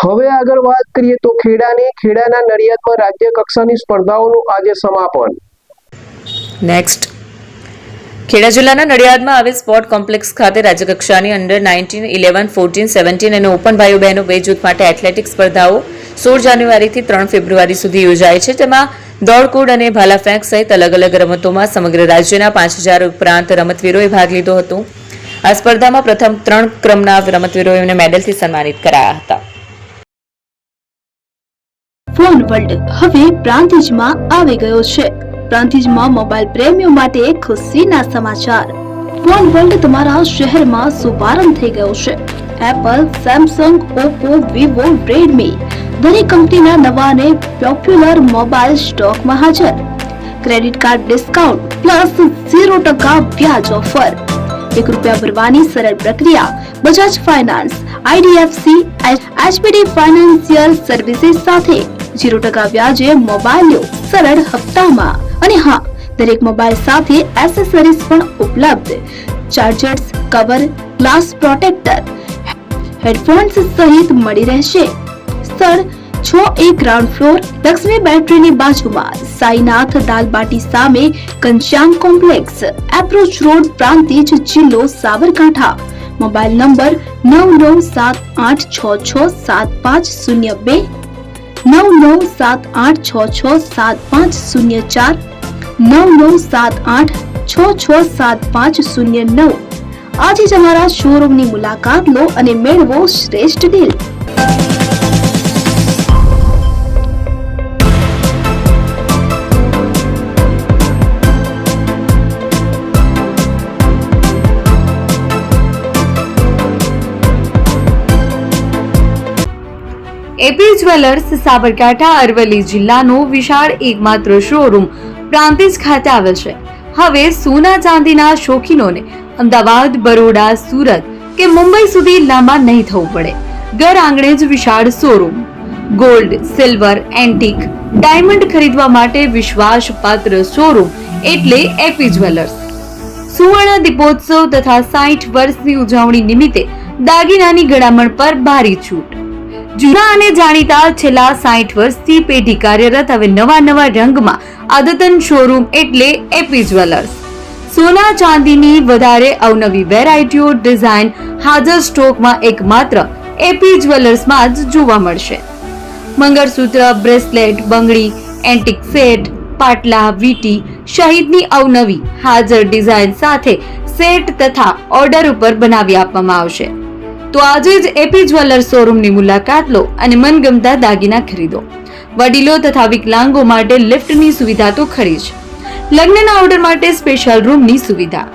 હવે આગળ વાત કરીએ તો ખેડાના નડિયાદમાં રાજ્ય કક્ષાની સ્પર્ધાઓનું આજે સમાપન. નેક્સ્ટ, ખેડા જિલ્લાના નડિયાદમાં આવેલ સ્પોર્ટ કોમ્પ્લેક્સ ખાતે રાજ્યકક્ષાની અંડર 19, 11, 14, 17 અને ઓપન ભાઈઓ બહેનો બે જૂથ માટે એથ્લેટિક્સ સ્પર્ધાઓ 16 જાન્યુઆરીથી 3 ફેબ્રુઆરી સુધી યોજાય છે. તેમાં દોડકૂદ અને ભાલા ફેંક સહિત અલગ અલગ રમતોમાં સમગ્ર રાજ્યના 5000 ઉપરાંત રમતવીરોએ ભાગ લીધો હતો. આ સ્પર્ધામાં પ્રથમ 3 ક્રમના રમતવીરોને મેડલથી સન્માનિત કરાયા હતા. ફોન વર્લ્ડ હવે પ્રાંતિજમાં આવી ગયો છે. પ્રાંતિજમાં મોબાઈલ પ્રેમીઓ માટે ખુશીના સમાચાર. ફોન વર્લ્ડ તમારા શહેરમાં શુભારંભ થઈ ગયો છે. Apple, Samsung, Oppo, Vivo, Redmi દરેક કંપનીના નવા અને પોપ્યુલર મોબાઈલ સ્ટોકમાં હાજર. ક્રેડિટ કાર્ડ ડિસ્કાઉન્ટ પ્લસ 0% વ્યાજ ઓફર. ₹1 ભરવાની સરળ પ્રક્રિયા. Bajaj finance, IDFC, HPD financial services સાથે 0% વ્યાજે મોબાઈલ લો સરળ હપ્તામાં. અને હા, દરેક મોબાઈલ સાથે એસેસરીઝ પણ ઉપલબ્ધ. Chargers, cover, glass protractor, headphones સહિત મળી રહેશે. સ્થળ 6A ગ્રાઉન્ડ ફ્લોર, લક્ષ્મી બેટરીની બાજુમાં, સાઈનાથ દાલબાટી સામે, Ghanshyam complex, approach road, Prantij, જિલ્લો સાબરકાંઠા. Mobile number 9978667502, 9978667504, 9978667509. આજે જ અમારા શોરૂમની મુલાકાત લો અને મેળવો શ્રેષ્ઠ deal. AP jewellers Sabarkantha Aravalli જિલ્લાનો વિશાળ એકમાત્ર શોરૂમ પ્રાંતિજ ખાતે આવેલ છે. હવે સોના ચાંદીના શોખીનોને અમદાવાદ, બરોડા, સુરત કે મુંબઈ સુધી લાંબા નહીં થવું પડે. ઘર આંગણે જ વિશાળ showroom. Gold, silver, antique, diamond ખરીદવા માટે વિશ્વાસપાત્ર શોરૂમ એટલે એપી જ્વેલર્સ. સુવર્ણ દીપોત્સવ તથા 60 વર્ષની ઉજવણી નિમિત્તે દાગીનાની ગળામણ પર ભારી છૂટ. જૂના અને જાણીતા છેલ્લા 60 વર્ષથી પેઢી કાર્યરત હવે નવા રંગમાં અદ્યતન શોરૂમ એટલે એપી જ્વેલર્સ. સોના ચાંદીની વધારે અવનવી વેરાયટીઓ, ડિઝાઇન હાજર સ્ટોકમાં એકમાત્ર એપી જ્વેલર્સમાં જ જોવા મળશે. મંગળસૂત્ર, બ્રેસલેટ, બંગડી, એન્ટિક સેટ, પાટલા, વીટી સહિતની અવનવી હાજર ડિઝાઇન સાથે સેટ તથા ઓર્ડર ઉપર બનાવી આપવામાં આવશે. તો આજે જ એપી જ્વેલર્સ શોરૂમની મુલાકાત લો અને મનગમતા દાગીના ખરીદો. વડીલો તથા વિકલાંગો માટે લિફ્ટની સુવિધા તો ખરી જ. લગ્નના ઓર્ડર માટે સ્પેશિયલ રૂમની સુવિધા.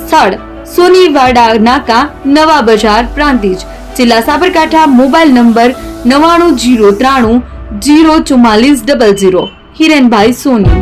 સ્થળ સોનીવાડા નાકા, નવા બજાર, પ્રાંતિજ, જિલ્લા સાબરકાંઠા. Mobile number 9903304400. હિરેનભાઈ સોની.